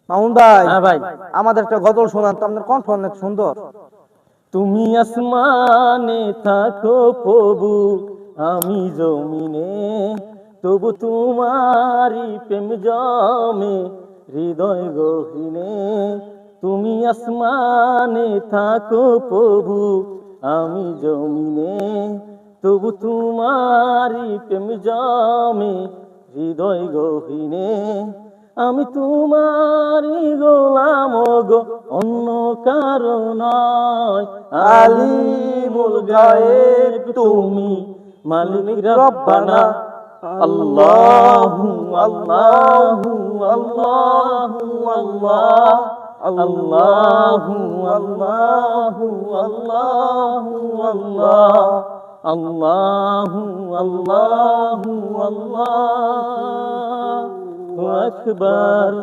মামুন ভাই, হ্যাঁ ভাই, আমাদের একটা গজল শোনান তো, আপনার কণ্ঠ অনেক সুন্দর। তুমি আসমানে থাকো প্রভু, আমি জমিনে, তবু তোমারি প্রেম জমে হৃদয় গহীনে। তুমি আসমানে থাকো প্রভু, আমি জমিনে, তবু তোমারি প্রেম জমে হৃদয় গহীনে। আমি তোমারই গোলাম গো, অন্য কারো নয়। আলিমুল গায়েব তুমি, মালিক রব্বানা। আল্লাহু আল্লাহু আল্লাহু আল্লাহ, আল্লাহু আল্লাহু আল্লাহু আল্লাহ, আল্লাহু আল্লাহু আল্লাহু আকবার।